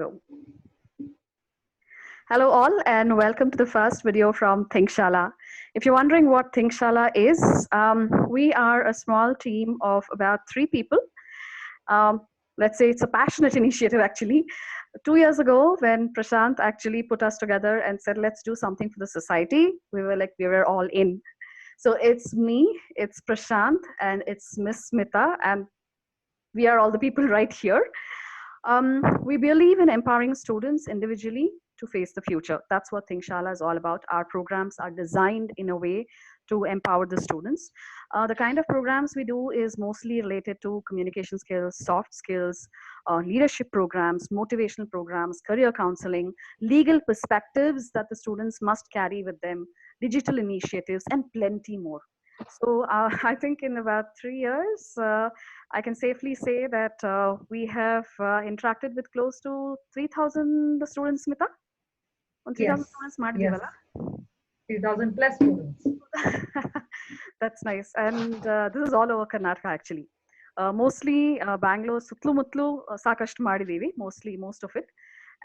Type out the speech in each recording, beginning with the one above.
Go. Hello all and welcome to the first video from ThinkShala. If you're wondering what ThinkShala is, we are a small team of about 3 people. Um, let's say it's a passionate initiative actually. 2 years ago when Prashanth actually put us together and said, let's do something for the society, we were all in. So it's me, it's Prashanth, and it's Miss Smita, and we are all the people right here. We believe in empowering students individually to face the future. That's what ThinkShala is all about. Our programs are designed in a way to empower the students. The kind of programs we do is mostly related to communication skills, soft skills, leadership programs, motivational programs, career counseling, legal perspectives that the students must carry with them, digital initiatives, and plenty more. So I think in about 3 years, I can safely say that we have interacted with close to 3,000 students, Smita? On 3,000 Yes, students, yes, Madhivela. 3,000 plus students. That's nice. And this is all over Karnataka actually. Mostly Bangalore, Sutlu Mutlu, Sakashtu Madidevi, most of it.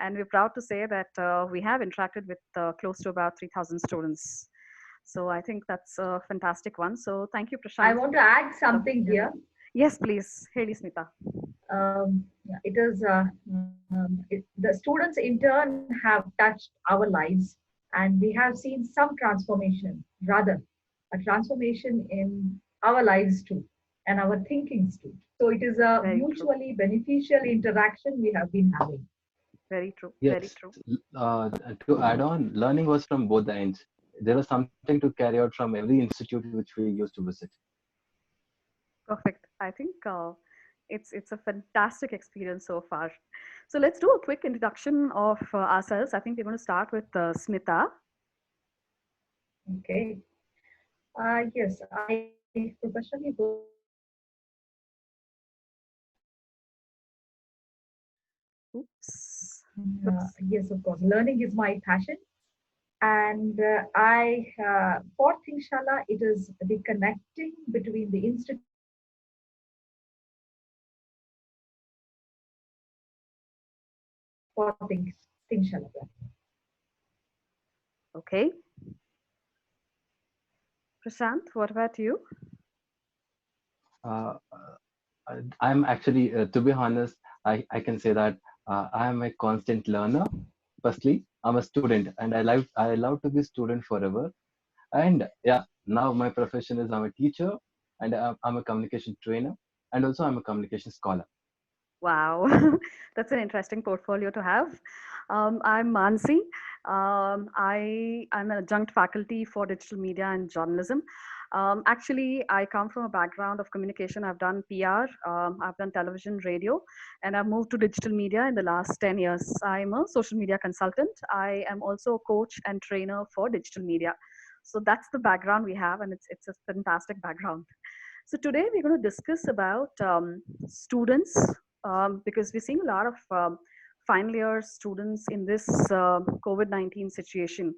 And we're proud to say that we have interacted with close to about 3,000 students. So I think that's a fantastic one. So thank you, I Prashant. want to add something here. Yes, please. Heli Smita. It is the students in turn have touched our lives, and we have seen some transformation, rather a transformation in our lives too, and our thinkings too. So it is a Very true. mutually beneficial interaction we have been having. Very true. Very Yes, true. to add on, learning was from both the ends. There was something to carry out from every institute which we used to visit. Perfect. I think it's a fantastic experience so far. So let's do a quick introduction of ourselves. I think we're going to start with Smita. Okay. Yes, I professionally work Oops. Oops. yes, of course. Learning is my passion. And for ThinkShala, it is the connecting between the institute for ThinkShala. Okay. Prashant, what about you? Uh, I'm actually, to be honest, I can say that I am a constant learner. Firstly, I'm a student, and I love to be student forever. And yeah, now my profession is I'm a teacher, and I'm a communication trainer, and also I'm a communication scholar. Wow, that's an interesting portfolio to have. I'm Mansi. I'm an adjunct faculty for digital media and journalism. Actually, I come from a background of communication. I've done PR, I've done television, radio, and I've moved to digital media in the last 10 years. I'm a social media consultant. I am also a coach and trainer for digital media. So that's the background we have, and it's a fantastic background. So today we're going to discuss about students because we're seeing a lot of final year students in this COVID-19 situation.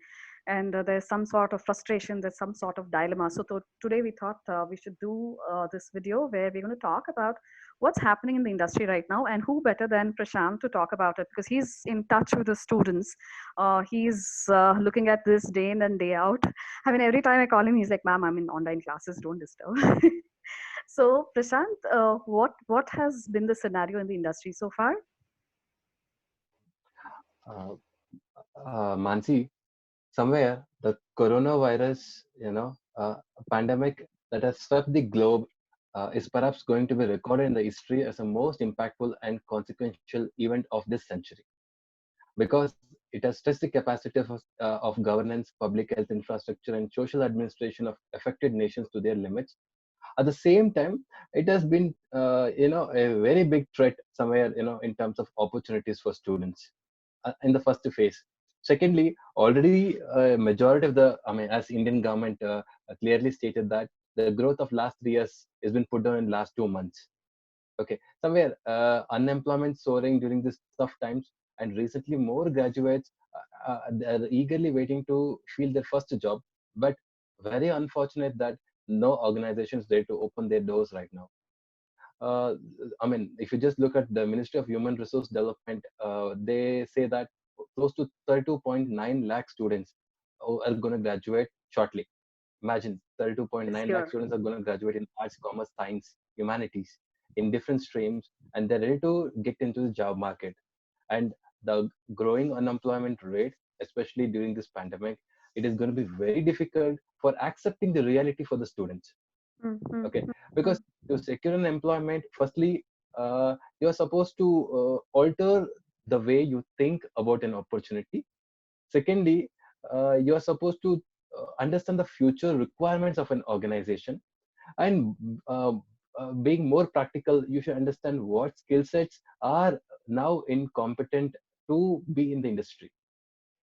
And there's some sort of frustration, there's some sort of dilemma. So today we thought we should do this video where we're going to talk about what's happening in the industry right now, and who better than Prashant to talk about it, because he's in touch with the students. He's looking at this day in and day out. I mean, every time I call him, he's like, ma'am, I'm in online classes, don't disturb. So, Prashant, what has been the scenario in the industry so far? Uh, Mansi, somewhere the coronavirus, pandemic that has swept the globe is perhaps going to be recorded in the history as the most impactful and consequential event of this century, because it has stretched the capacity of governance, public health infrastructure, and social administration of affected nations to their limits. At the same time, it has been, a very big threat somewhere, in terms of opportunities for students in the first phase. Secondly, already a majority of the, I mean, as Indian government clearly stated that the growth of last 3 years has been put down in last 2 months. Okay, somewhere unemployment soaring during these tough times, and recently more graduates are eagerly waiting to fill their first job, but very unfortunate that no organizations there to open their doors right now. uh, I mean, if you just look at the Ministry of Human Resource Development, they say that close to 32.9 lakh students are going to graduate shortly. Imagine This 32.9 lakh year. students are going to graduate in arts, commerce, science, humanities in different streams, and they're ready to get into the job market. And the growing unemployment rate, especially during this pandemic, it is going to be very difficult for accepting the reality for the students. Okay, because to secure an employment, firstly, you're supposed to alter the way you think about an opportunity. Secondly, you're supposed to understand the future requirements of an organization, and uh, being more practical, you should understand what skill sets are now incompetent to be in the industry.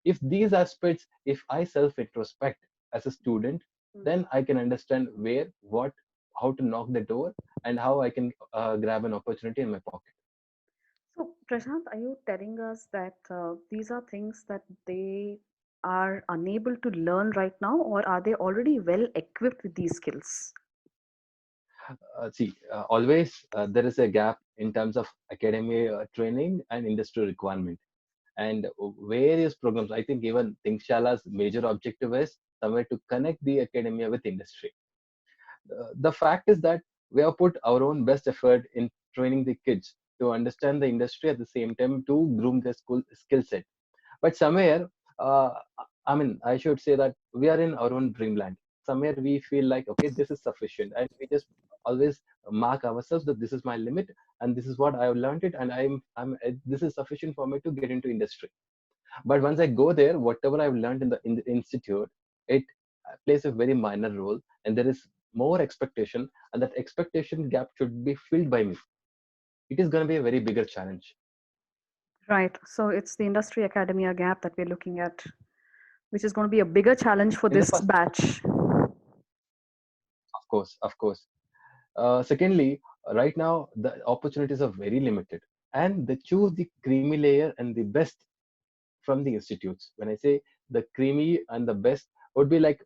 If these aspects, if I self introspect as a student, then I can understand where, what, how to knock the door, and how I can grab an opportunity in my pocket. So, Prashant, are you telling us that these are things that they are unable to learn right now, or are they already well equipped with these skills? See, always there is a gap in terms of academy training and industry requirement. And various programs, I think even ThinkShala's major objective is somewhere to connect the academia with industry. The fact is that we have put our own best effort in training the kids to understand the industry, at the same time to groom their school skill set. But somewhere, uh, I mean, I should say that we are in our own dreamland. Somewhere we feel like, okay, this is sufficient, and we just always mark ourselves that this is my limit, and this is what I've learned it, and this is sufficient for me to get into industry. But once I go there, whatever I've learned in the institute, it plays a very minor role, and there is more expectation, and that expectation gap should be filled by me. It is going to be a very bigger challenge. Right. So it's the industry academia gap that we're looking at, which is going to be a bigger challenge for In the this first, batch. of course, of course. Secondly, right now the opportunities are very limited, and they choose the creamy layer and the best from the institutes. When I say the creamy and the best, would be like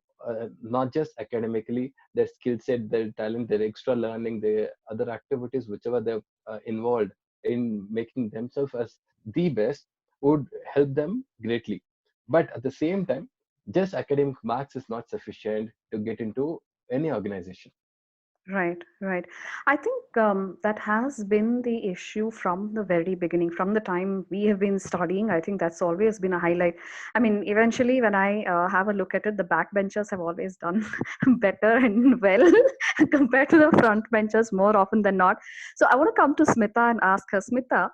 not just academically, their skill set, their talent, their extra learning, their other activities, whichever they're involved in making themselves as the best, would help them greatly. But at the same time, just academic marks is not sufficient to get into any organization. Right, right. I think that has been the issue from the very beginning, from the time we have been studying. I think that's always been a highlight. I mean, eventually, when I have a look at it, the backbenchers have always done better and well compared to the front benchers more often than not. So I want to come to Smita and ask her, Smita,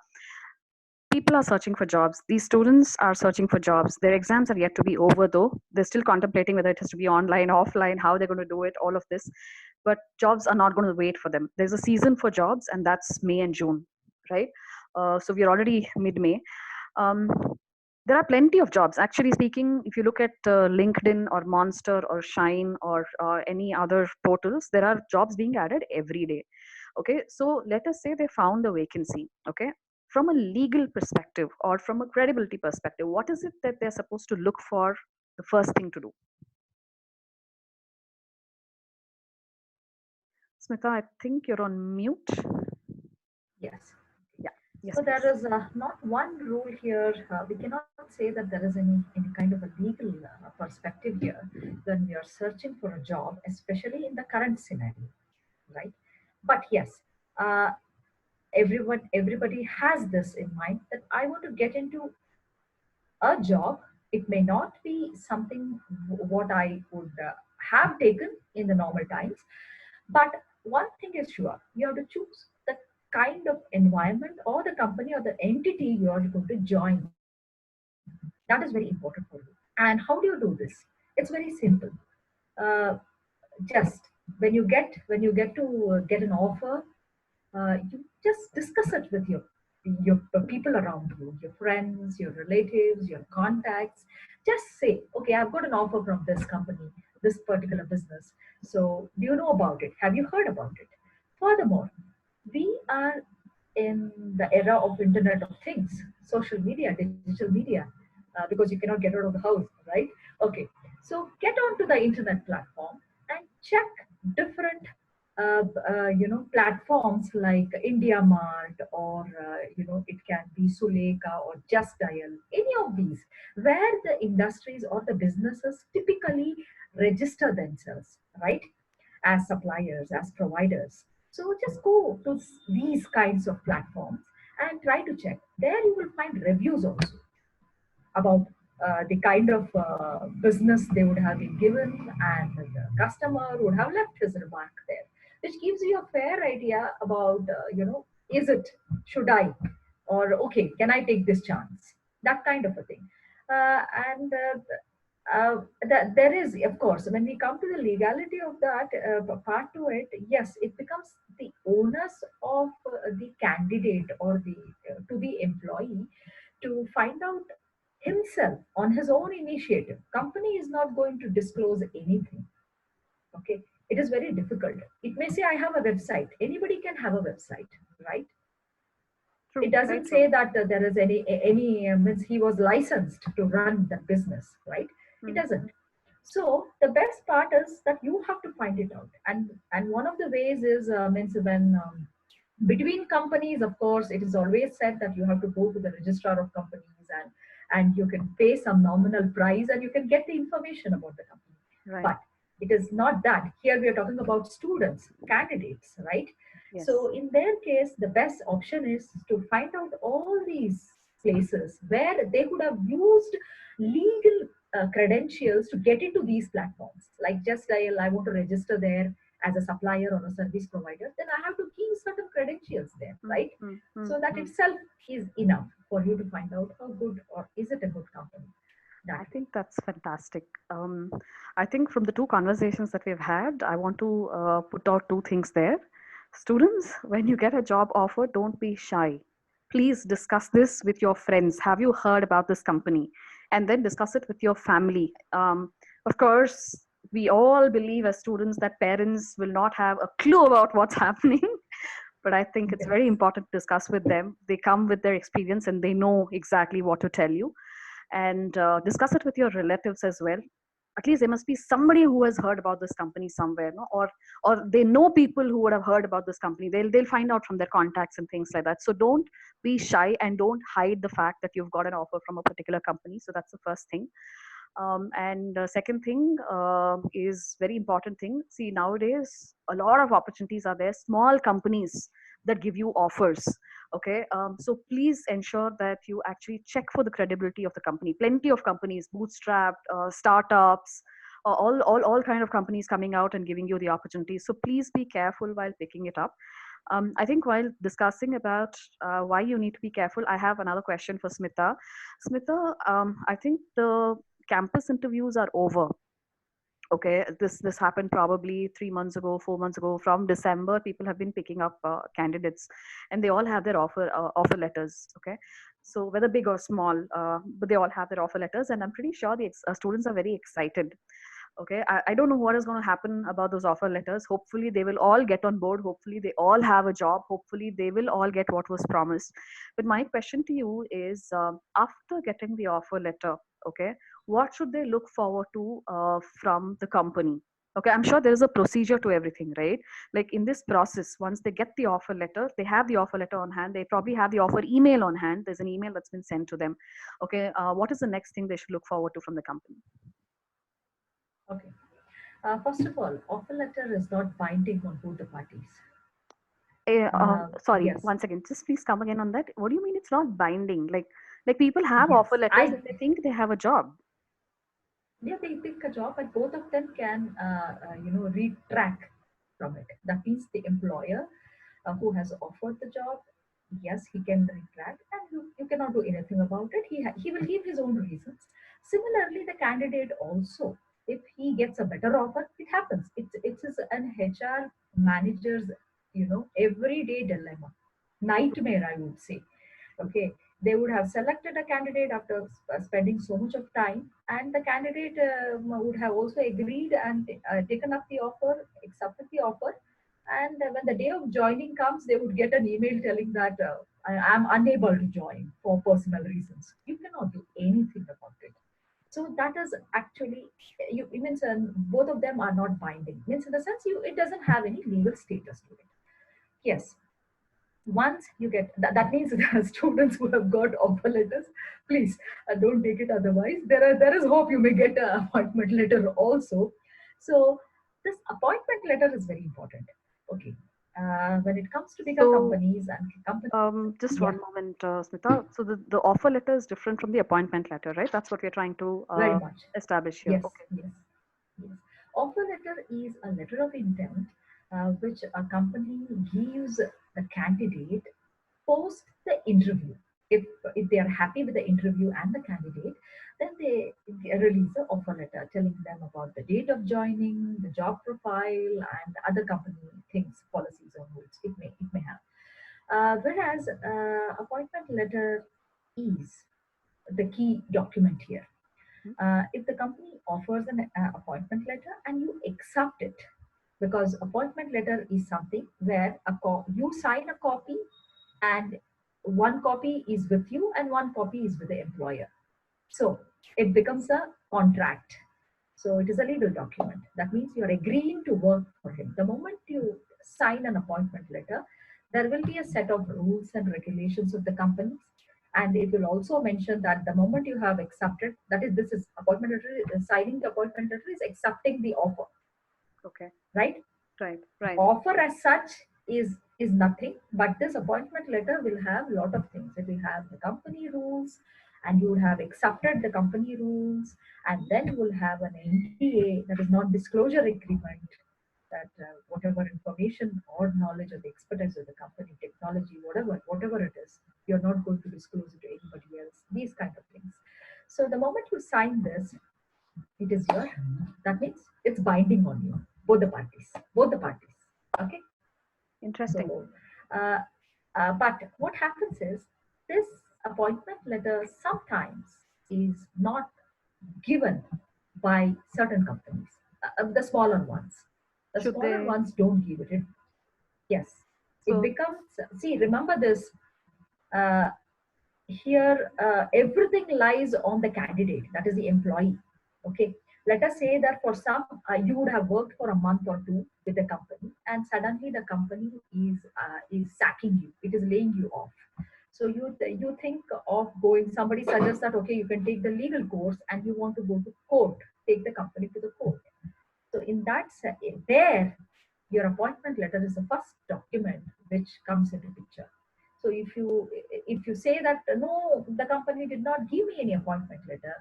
people are searching for jobs. These students are searching for jobs. Their exams are yet to be over, though. They're still contemplating whether it has to be online, offline, how they're going to do it, all of this. But jobs are not going to wait for them. There's a season for jobs, and that's May and June, right? So we're already mid May. Um, there are plenty of jobs. Actually speaking, if you look at LinkedIn or Monster or Shine or any other portals, there are jobs being added every day. Okay, so let us say they found a vacancy. Okay, from a legal perspective or from a credibility perspective, what is it that they're supposed to look for, the first thing to do? Smita, I think you're on mute. Yes. Yeah, yes So there please. is not one rule here. We cannot say that there is any kind of a legal perspective here when we are searching for a job, especially in the current scenario, right? But yes, uh, everybody has this in mind that I want to get into a job. It may not be something what I would have taken in the normal times, but one thing is sure, you have to choose the kind of environment or the company or the entity you are going to join. That is very important for you. And how do you do this? It's very simple. uh, just when you get to get an offer, you just discuss it with your people around you, your friends, your relatives, your contacts. Just say, okay, I've got an offer from this company, this particular business. So do you know about it? Have you heard about it? Furthermore, we are in the era of internet of things, social media, digital media, because you cannot get out of the house, right? Okay, so get onto the internet platform and check different platforms like India Mart, or it can be Suleka or Just Dial, any of these, where the industries or the businesses typically register themselves, right, as suppliers, as providers. So just go to these kinds of platforms and try to check. There you will find reviews also about the kind of business they would have been given, and the customer would have left his remark there, which gives you a fair idea about, is it, should I, or okay, can I take this chance? That kind of a thing. And there is, of course, when we come to the legality of that part to it, yes, it becomes the onus of the candidate or the to the employee to find out himself on his own initiative. Company is not going to disclose anything. Okay, it is very difficult. It may say I have a website. Anybody can have a website, right? True, It very doesn't true. say that there is any means he was licensed to run that business, right? It Mm-hmm. doesn't. So the best part is that you have to find it out, and one of the ways is means when between companies, of course, it is always said that you have to go to the registrar of companies, and you can pay some nominal price and you can get the information about the company. Right. But it is not that. Here we are talking about students, candidates, right? So Yes. in their case, the best option is to find out all these places where they could have used legal credentials to get into these platforms. Like Just Dial, I want to register there as a supplier or a service provider, then I have to give certain credentials there, right? So that Mm-hmm. itself is enough for you to find out how good or is it a good company. That I way. think that's fantastic. I think from the two conversations that we've had, I want to put out two things there. Students, when you get a job offer, don't be shy. Please discuss this with your friends. Have you heard about this company? And then discuss it with your family. Of course, we all believe as students that parents will not have a clue about what's happening. But I think it's very Yes. important to discuss with them. They come with their experience and they know exactly what to tell you, and discuss it with your relatives as well. At least there must be somebody who has heard about this company somewhere, no? Or they know people who would have heard about this company. They'll find out from their contacts and things like that. So don't be shy and don't hide the fact that you've got an offer from a particular company. So that's the first thing. And second thing is very important thing. See, nowadays a lot of opportunities are there. Small companies that give you offers. Okay, so please ensure that you actually check for the credibility of the company. Plenty of companies, bootstrapped, startups, all kind of companies coming out and giving you the opportunities. So please be careful while picking it up. I think while discussing about why you need to be careful, I have another question for Smita. Smita, I think the campus interviews are over. Okay, this happened probably 3 months ago, 4 months ago. From December, people have been picking up candidates, and they all have their offer letters. Okay, so whether big or small, but they all have their offer letters, and I'm pretty sure the students are very excited. Okay, I don't know what is going to happen about those offer letters. Hopefully they will all get on board. Hopefully they all have a job. Hopefully they will all get what was promised. But my question to you is, after getting the offer letter, okay, what should they look forward to from the company? Okay, I'm sure there is a procedure to everything, right? Like in this process, once they get the offer letter, they have the offer letter on hand, they probably have the offer email on hand, there's an email that's been sent to them. Okay, what is the next thing they should look forward to from the company? Okay. First of all, offer letter is not binding on both the parties. Sorry, Yes, once again, just please come again on that. What do you mean it's not binding? Like people have yes. offer letters I and they think they have a job. Yeah, they pick a job, but both of them can, retract from it. That means the employer who has offered the job, yes, he can retract, and you cannot do anything about it. He will give his own reasons. Similarly, the candidate also, if he gets a better offer, it happens. It's an HR manager's, everyday dilemma, nightmare, I would say. Okay, they would have selected a candidate after spending so much of time, and the candidate would have also agreed and taken up the offer, accepted the offer, and when the day of joining comes, they would get an email telling that I am unable to join for personal reasons. You cannot do anything about it. So that is actually, you it means both of them are not binding. Means in the sense you it doesn't have any legal status to it. Yes, once you get that means the students who have got offer letters, please don't take it otherwise. There is hope you may get an appointment letter also. So this appointment letter is very important. Okay, when it comes to bigger So, companies and companies, just yeah, one moment, Smita. So the offer letter is different from the appointment letter, right? That's what we're trying to very much. establish here. Yes, Okay. yes, yes. Offer letter is a letter of intent which a company gives the candidate post the interview. If they are happy with the interview and the candidate, then they release an offer letter telling them about the date of joining, the job profile, and other company things, policies or rules it may have. Whereas appointment letter is the key document here. Mhm. If the company offers an appointment letter and you accept it, because appointment letter is something where you sign a copy and one copy is with you and one copy is with the employer. So it becomes a contract. So it is a legal document. That means you are agreeing to work for him. The moment you sign an appointment letter, there will be a set of rules and regulations of the companies. And it will also mention that the moment you have accepted, that is, this is appointment letter, signing the appointment letter is accepting the offer, Okay. right? Right. Right. Offer as such is nothing, but this appointment letter will have a lot of things. It will have the company rules, and you would have accepted the company rules, and then you will have an NDA, that is non disclosure agreement, that whatever information or knowledge or the expertise of the company, technology, whatever it is, you're not going to disclose it to anybody else, these kind of things. So the moment you sign this, it is your, that means it's binding on you, both the parties. Okay. Interesting. So uh, but what happens is this appointment letter sometimes is not given by certain companies, the smaller ones. The Should smaller they? ones don't give it. Yes, it So, becomes, see, remember this, uh, here everything lies on the candidate, that is the employee. Okay, let us say that for some you would have worked for a month or two with the company, and suddenly the company is sacking you, it is laying you off. So you think of going, somebody suggests that okay, you can take the legal course and you want to go to court, take the company to the court. So in that there, your appointment letter is the first document which comes into picture. So if you say that no, the company did not give me any appointment letter,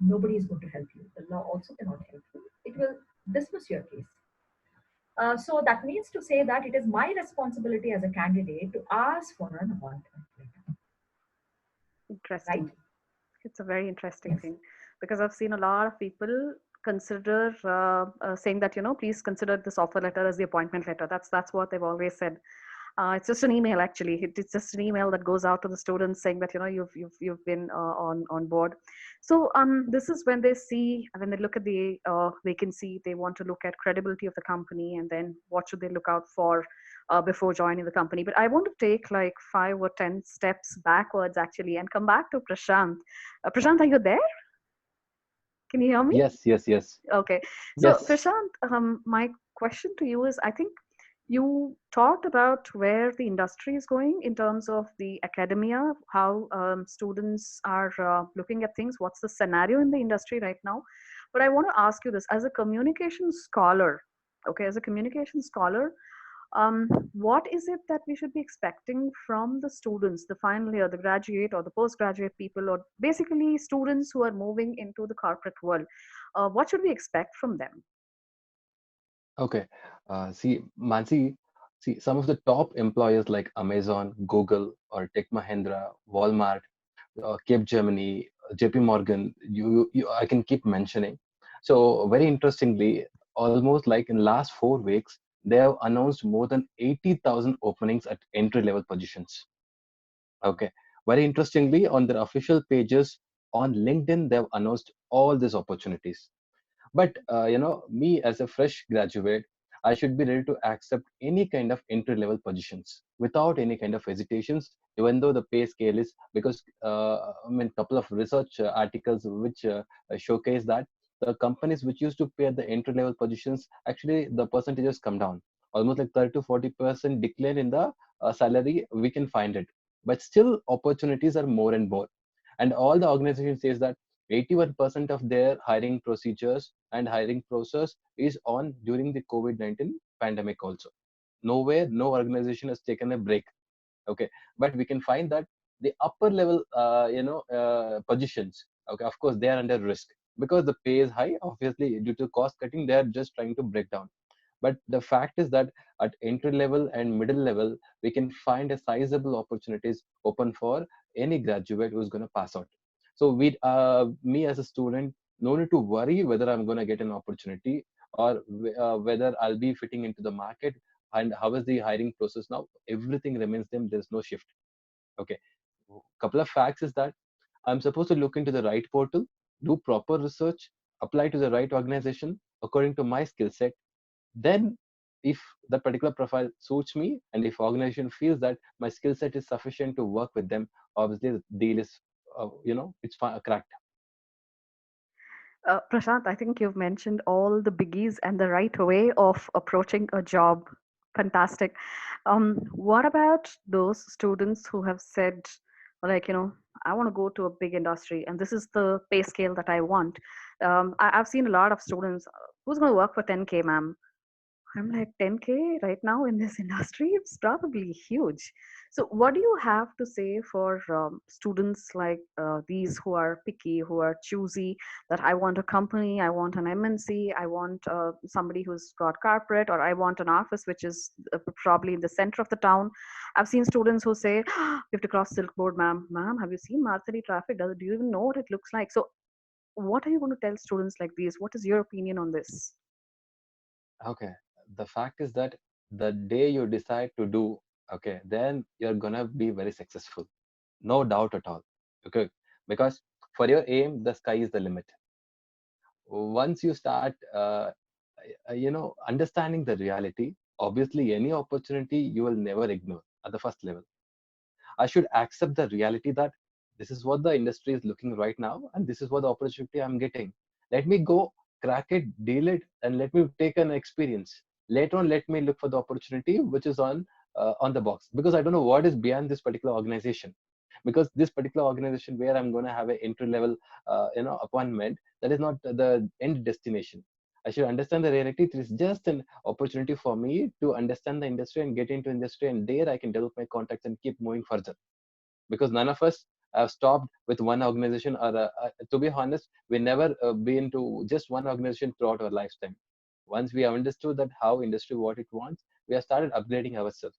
nobody is going to help you. The law also cannot help you. It will dismiss your case. So that means to say that it is my responsibility as a candidate to ask for an appointment letter, right? interesting. It's a very interesting Yes. thing because I've seen a lot of people consider saying that, please consider this offer letter as the appointment letter. That's what they've always said. It's just an email, actually. It's just an email that goes out to the students saying that you've been on board. So this is when they look at the vacancy, they want to look at credibility of the company, and then what should they look out for before joining the company. But I want to take like 5 or 10 steps backwards actually, and come back to Prashanth. Prashanth, are you there? Can you hear me? Yes, yes, yes, Okay. So, yes. Prashant, my question to you is, I think you talked about where the industry is going in terms of the academia, how students are looking at things, what's the scenario in the industry right now. But I want to ask you this as a communication scholar, okay, as a communication scholar, what is it that we should be expecting from the students, the final year, the graduate or the postgraduate people, or basically students who are moving into the corporate world? What should we expect from them? Okay. See, Mansi, see, some of the top employers like Amazon, Google, or Tech Mahindra, Walmart, Cape Gemini, JP Morgan, I can keep mentioning. So, very interestingly, almost like in last 4 weeks, they have announced more than 80,000 openings at entry level positions. Okay. Very interestingly, on their official pages on LinkedIn, they've announced all these opportunities. But me as a fresh graduate, I should be ready to accept any kind of entry level positions without any kind of hesitations, even though the pay scale is, because I mean, couple of research articles which showcase that the companies which used to pay at the entry level positions, actually the percentages come down almost like 30 to 40% decline in the salary. We can find it, but still opportunities are more and more. And all the organization says that 81% of their hiring procedures and hiring process is on during the COVID-19 pandemic also. Nowhere, no organization has taken a break. Okay, but we can find that the upper level, positions, okay, of course they are under risk because the pay is high. Obviously, due to cost cutting, they are just trying to break down. But the fact is that at entry level and middle level, we can find a sizable opportunities open for any graduate who's going to pass out. So me as a student, no need to worry whether I'm going to get an opportunity or whether I'll be fitting into the market and how is the hiring process now. Everything remains same. There's no shift. Okay. Couple of facts is that I'm supposed to look into the right portal, do proper research, apply to the right organization according to my skill set. Then if the particular profile suits me and if organization feels that my skill set is sufficient to work with them, obviously the deal is it's cracked. Prashant, I think you've mentioned all the biggies and the right way of approaching a job. Fantastic. What about those students who have said, like, I want to go to a big industry and this is the pay scale that I want? I've seen a lot of students, who's going to work for 10K, ma'am? I'm like, 10K right now in this industry, it's probably huge. So, what do you have to say for students like these who are picky, who are choosy, that I want a company, I want an MNC, I want somebody who's got corporate, or I want an office which is probably in the center of the town? I've seen students who say, "We have to cross Silk Board, ma'am. Ma'am, have you seen Marthari traffic? Do you even know what it looks like?" So, what are you going to tell students like these? What is your opinion on this? Okay, the fact is that the day you decide to do, okay, then you're gonna be very successful, no doubt at all. Okay, because for your aim, the sky is the limit. Once you start understanding the reality, obviously any opportunity you will never ignore at the first level. I should accept the reality that this is what the industry is looking right now and this is what the opportunity I'm getting. Let me go crack it, deal it, and let me take an experience. Later on, let me look for the opportunity which is on the box, because I don't know what is beyond this particular organization. Because this particular organization where I'm going to have an entry level appointment, that is not the end destination. I should understand the reality. It is just an opportunity for me to understand the industry and get into industry, and there I can develop my contacts and keep moving further. Because none of us have stopped with one organization, or to be honest, we never been to just one organization throughout our lifetime. Once we have understood that how industry what it wants, we have started upgrading ourselves.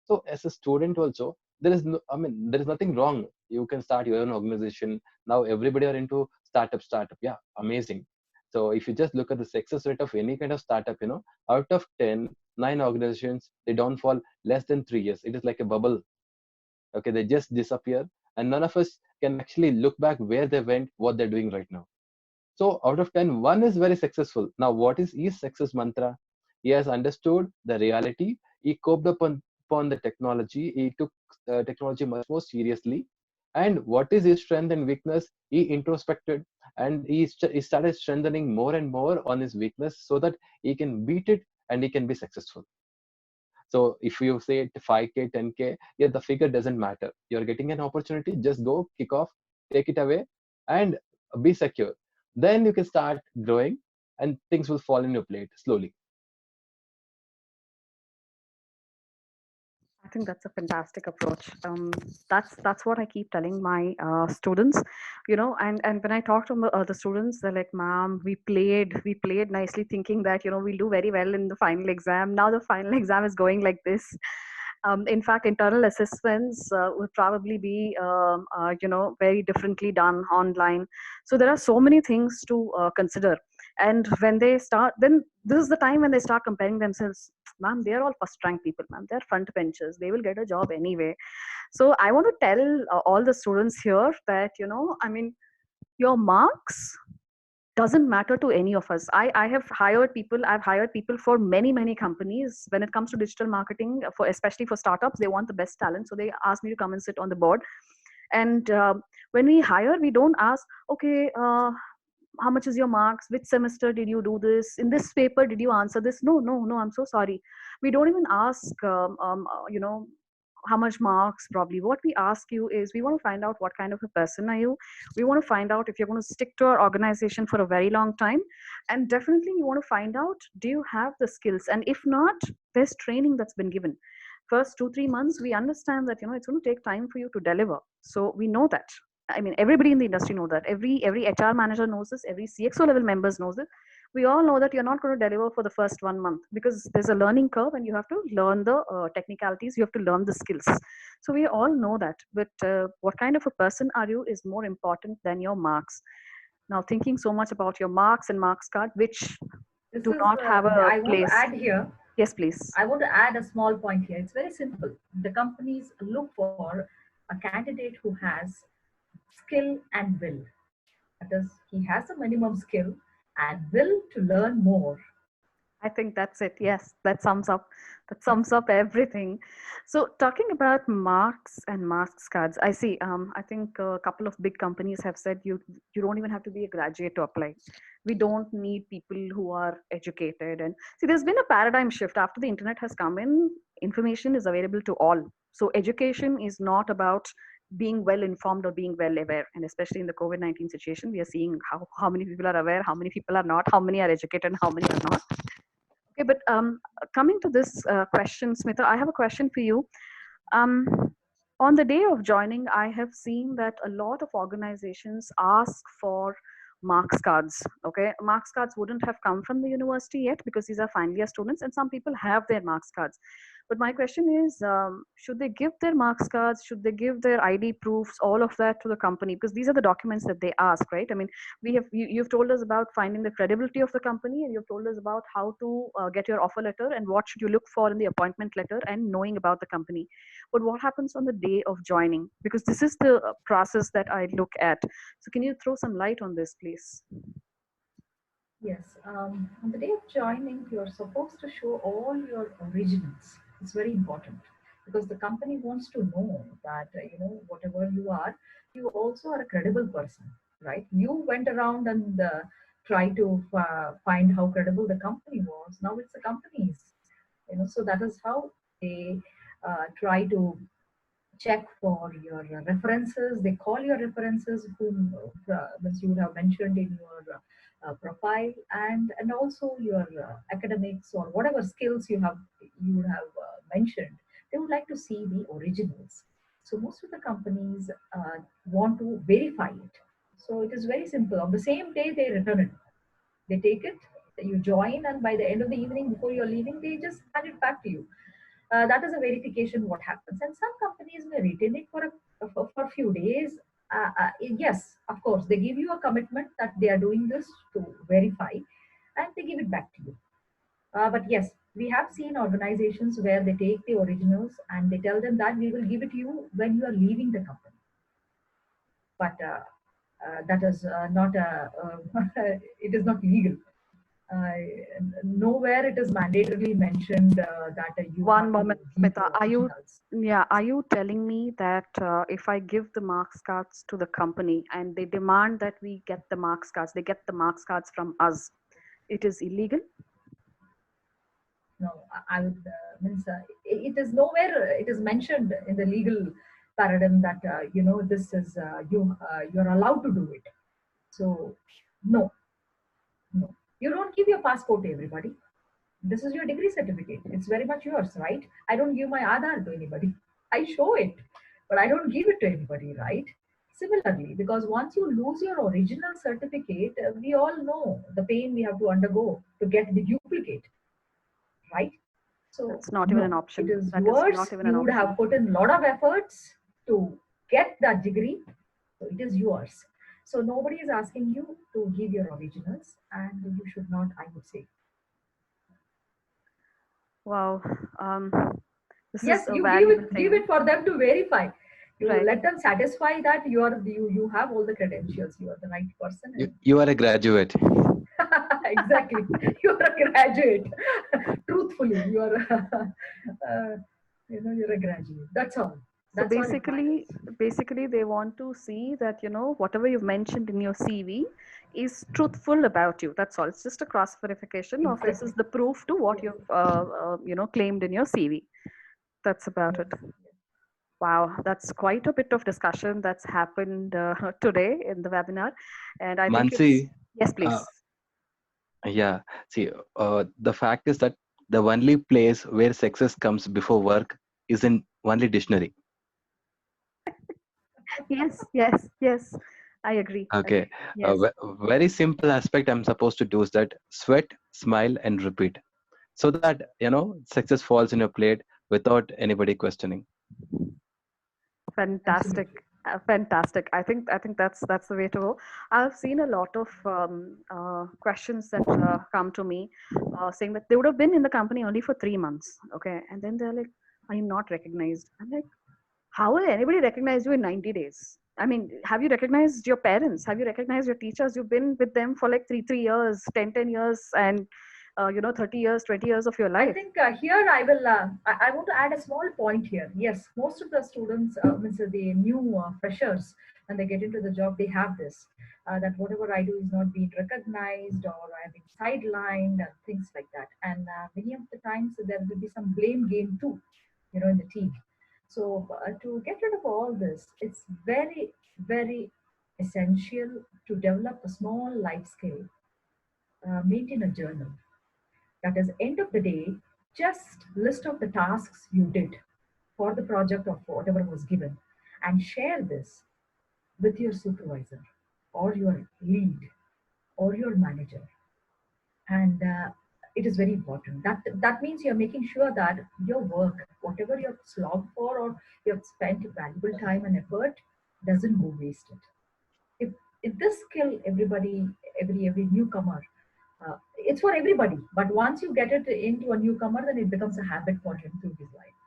So as a student also, there is no, I mean, there is nothing wrong. You can start your own organization. Now everybody are into startup. Yeah, amazing. So if you just look at the success rate of any kind of startup, out of 10, 9 organizations, they don't fall less than 3 years. It is like a bubble. Okay, they just disappear, and none of us can actually look back where they went, what they're doing right now. So out of 10, one is very successful. Now, what is his success mantra? He has understood the reality. He coped upon the technology. He took technology much more seriously. And what is his strength and weakness? He introspected, and he started strengthening more and more on his weakness so that he can beat it and he can be successful. So if you say 5K, 10K, yeah, the figure doesn't matter. You're getting an opportunity, just go, kick off, take it away, and be secure. Then you can start growing and things will fall in your plate slowly. I think that's a fantastic approach. That's what I keep telling my students, and when I talk to the students, they're like, "Ma'am, we played nicely, thinking that we'll do very well in the final exam. Now the final exam is going like this." In fact, internal assessments would probably be, very differently done online. So there are so many things to consider. And when they start, then this is the time when they start comparing themselves. Ma'am, they're all first rank people, ma'am. They're front benchers. They will get a job anyway. So I want to tell all the students here that, I mean, your marks doesn't matter to any of us. I have hired people, I've hired people for many, many companies. When it comes to digital marketing, for especially for startups, they want the best talent. So they ask me to come and sit on the board. And when we hire, we don't ask, okay, how much is your marks? Which semester did you do this? In this paper, did you answer this? No, no, no, I'm so sorry. We don't even ask, how much marks probably. What we ask you is, we want to find out what kind of a person are you. We want to find out if you're going to stick to our organization for a very long time. And definitely we want to find out, do you have the skills? And if not, there's training that's been given. First 2 3 months, we understand that it's going to take time for you to deliver. So we know that. I mean, everybody in the industry know that. Every HR manager knows this. Every CXO level members knows it. We all know that you're not going to deliver for the first 1 month, because there's a learning curve and you have to learn the technicalities. You have to learn the skills. So we all know that. But what kind of a person are you is more important than your marks. Now, thinking so much about your marks and marks card, which This do is, not have a I want to place. add here, Yes, please. I want to add a small point here. It's very simple. The companies look for a candidate who has skill and will. That is, he has a minimum skill and will to learn more. I think that's it. Yes, that sums up. That sums up everything. So, talking about marks and marks cards, I see. I think a couple of big companies have said you don't even have to be a graduate to apply. We don't need people who are educated. And see, there's been a paradigm shift after the internet has come in. Information is available to all. So, education is not about being well informed or being well aware. And especially in the COVID-19 situation, we are seeing how many people are aware, how many people are not, how many are educated, and how many are not. Okay, but coming to this question, Smita, I have a question for you. Um, on the day of joining, I have seen that a lot of organizations ask for marks cards. Okay, marks cards wouldn't have come from the university yet because these are final year students, and some people have their marks cards. But my question is, should they give their marks cards? Should they give their ID proofs, all of that to the company? Because these are the documents that they ask, right? I mean, you've told us about finding the credibility of the company, and you've told us about how to get your offer letter and what should you look for in the appointment letter and knowing about the company. But what happens on the day of joining? Because this is the process that I look at. So can you throw some light on this, please? Yes, on the day of joining, you're supposed to show all your originals. It's very important because the company wants to know that whatever you are, you also are a credible person, right? You went around and tried to find how credible the company was. Now it's the company's, so that is how they try to check for your references. They call your references, whom as you would have mentioned in your profile, and also your academics or whatever skills you would have mentioned. They would like to see the originals. So most of the companies want to verify it. So it is very simple. On the same day, they return it. They take it. You join, and by the end of the evening, before you're leaving, they just hand it back to you. That is a verification what happens, and some companies may retain it for a few days. Yes, of course, they give you a commitment that they are doing this to verify, and they give it back to you. But yes, we have seen organizations where they take the originals and they tell them that we will give it to you when you are leaving the company. But that is not it is not legal. uh, Nowhere it is mandatorily mentioned that you One have to moment, give Smita. the originals. Are you telling me that if I give the marks cards to the company and they demand that we get the marks cards, they get the marks cards from us, it is illegal? No, I would means it is nowhere. It is mentioned in the legal paradigm that this is you're allowed to do it. So no, no, you don't give your passport to everybody. This is your degree certificate. It's very much yours, right? I don't give my Aadhaar to anybody. I show it, but I don't give it to anybody, right? Similarly, because once you lose your original certificate, we all know the pain we have to undergo to get the duplicate, right? So That's not even an no, it option. is That is yours. not even an You would option. have put in a lot of efforts to get that degree, so it is yours. So nobody is asking you to give your originals, and you should not, I would say. Wow. Um, this Yes, is a you give valuable it thing. for them to verify. to Right. let them satisfy that you have all the credentials, you are the right person, and You are a graduate. exactly, you're a graduate. Truthfully, you're you're a graduate. That's all. So That's all it matters. basically they want to see that, whatever you've mentioned in your CV is truthful about you. That's all. It's just a cross verification of this is Exactly. the proof to what Yes. you've, claimed in your CV. That's about Yes. it. Wow, that's quite a bit of discussion that's happened today in the webinar. And I think it's, Mansi, yes, uh, please. yeah, see, the fact is that the only place where success comes before work is in only dictionary. Yes, yes, yes. I agree. Okay, Agree. Yes. very simple aspect I'm supposed to do is that sweat, smile, and repeat, so that success falls in your plate without anybody questioning. Fantastic. Absolutely. Fantastic. I think that's the way to go. I've seen a lot of questions that come to me saying that they would have been in the company only for 3 months. Okay. And then they're like, I'm not recognized. I'm like, how will anybody recognize you in 90 days? I mean, have you recognized your parents? Have you recognized your teachers? You've been with them for like three years, 10 years, and 30 years, 20 years of your I life. think here I will. I want to add a small point here. Yes, most of the students, means the new freshers, when they get into the job, they have this that whatever I do is not being recognized, or I've been sidelined, and things like that. And many of the times there will be some blame game too, in the team. So to get rid of all this, it's very, very essential to develop a small life skill, maintain a journal. That is, end of the day, just list of the tasks you did for the project of whatever was given, and share this with your supervisor or your lead or your manager. And it is very important. That means you're making sure that your work, whatever you've slogged for or you've spent valuable time and effort, doesn't go wasted. If if this skill, everybody, every newcomer, it's for everybody. But once you get it into a newcomer, then it becomes a habit for him through his life.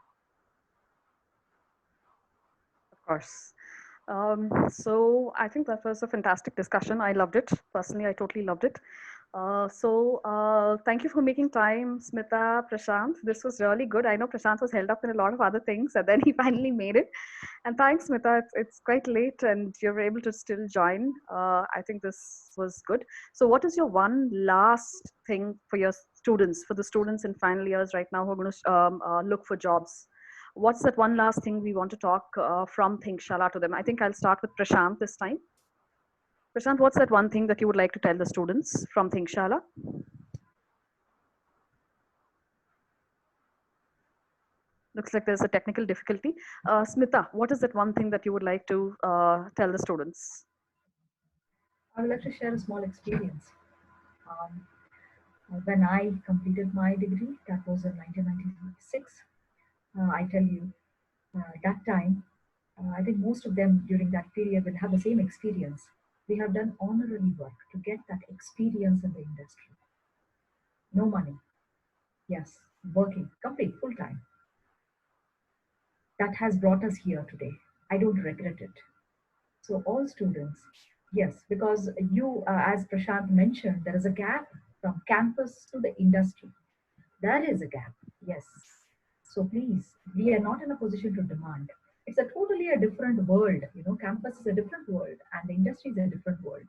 Of course. So I think that was a fantastic discussion. I loved it. Personally, I totally loved it. Thank you for making time, Smita, Prashant. This was really good. I know Prashant was held up in a lot of other things, and then he finally made it. And thanks, Smita. It's quite late, and you're able to still join. I think this was good. So, what is your one last thing for your students, for the students in final years right now who are going to look for jobs? What's that one last thing we want to talk from ThinkShala to them? I think I'll start with Prashant this time. Prashant, what's that one thing that you would like to tell the students from ThinkShala? Looks like there's a technical difficulty. Smita, what is that one thing that you would like to tell the students? I would like to share a small experience. Um, when I completed my degree, that was in 1996. I tell you, that time, I think most of them during that period will have the same experience. We have done honorary work to get that experience in the industry. No money, yes, working complete full time. That has brought us here today. I don't regret it. So, all students, yes, because as Prashant mentioned, there is a gap from campus to the industry. There is a gap, yes. So, please, we are not in a position to demand. It's a totally a different world. Campus is a different world, and the industry is a different world.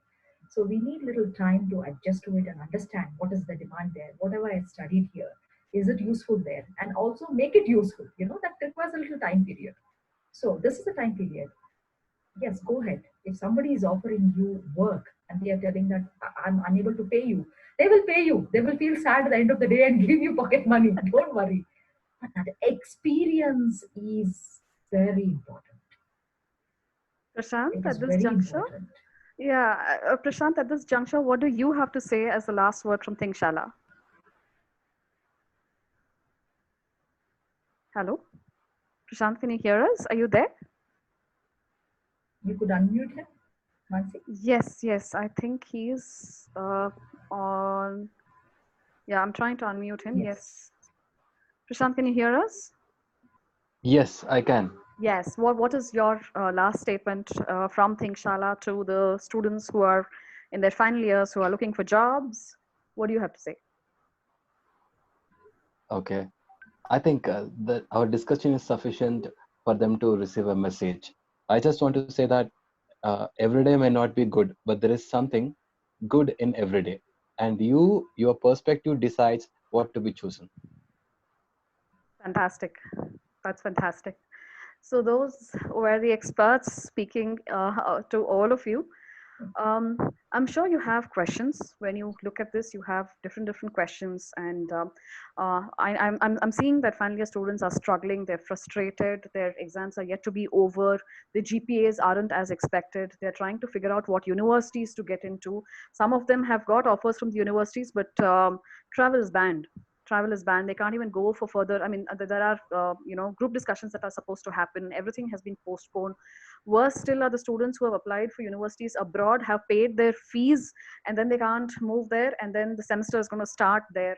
So, we need little time to adjust to it and understand what is the demand there. Whatever I studied here, is it useful there? And also make it useful. That requires a little time period. So, this is the time period. Yes, go ahead. If somebody is offering you work and they are telling that I'm unable to pay you, they will pay you. They will feel sad at the end of the day and give you pocket money. Don't worry. But that experience is very important. Prashant, It at is this very juncture, important. yeah, Prashant, at this juncture, what do you have to say as the last word from ThinkShala? Hello, Prashant, can you hear us? Are you there? You could unmute him, Mansi. Yes, yes, I think he's on. Yeah, I'm trying to unmute him. Yes. Yes. Prashant, can you hear us? Yes, I can. Yes. What is your last statement from ThinkShala to the students who are in their final years who are looking for jobs? What do you have to say? Okay. I think that our discussion is sufficient for them to receive a message. I just want to say that every day may not be good, but there is something good in every day. And your perspective decides what to be chosen. Fantastic. That's fantastic. So those were the experts speaking to all of you. I'm sure you have questions. When you look at this, you have different questions, and I'm seeing that final year students are struggling. They're frustrated. Their exams are yet to be over. The GPAs aren't as expected. They're trying to figure out what universities to get into. Some of them have got offers from the universities, but travel is banned. Travel is banned. They can't even go for further. I mean, there are group discussions that are supposed to happen. Everything has been postponed. Worse still are the students who have applied for universities abroad, have paid their fees, and then they can't move there, and then the semester is going to start there.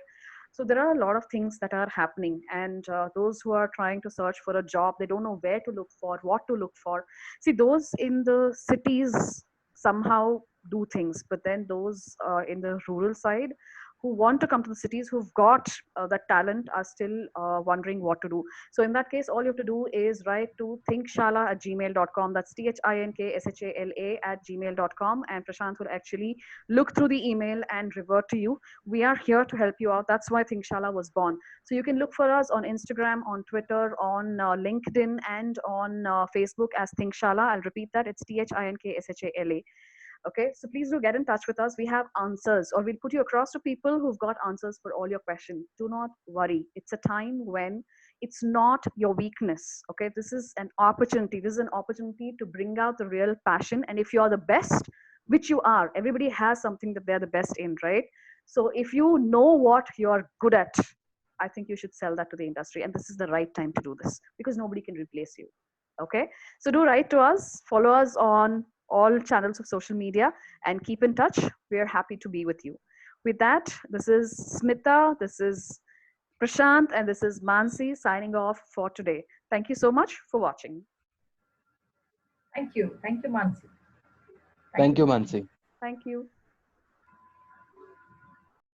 So there are a lot of things that are happening, and those who are trying to search for a job, they don't know where to look for, what to look for. See, those in the cities somehow do things, but then those in the rural side who want to come to the cities, who've got that talent, are still wondering what to do. So in that case, all you have to do is write to thinkshala@gmail.com. That's THINKSHALA@gmail.com. And Prashant will actually look through the email and revert to you. We are here to help you out. That's why ThinkShala was born. So you can look for us on Instagram, on Twitter, on LinkedIn, and on Facebook as ThinkShala. I'll repeat that. It's THINKSHALA. Okay, so please do get in touch with us. We have answers, or we'll put you across to people who've got answers for all your questions. Do not worry. It's a time when it's not your weakness. Okay, this is an opportunity. This is an opportunity to bring out the real passion. And if you're the best, which you are, everybody has something that they're the best in, right? So if you know what you're good at, I think you should sell that to the industry. And this is the right time to do this because nobody can replace you. Okay, so do write to us, follow us on all channels of social media, and keep in touch. We are happy to be with you. With that, this is Smita, this is Prashant, and this is Mansi signing off for today. Thank you so much for watching. Thank you. Thank you, Mansi. Thank Thank you. you, Mansi. Thank you.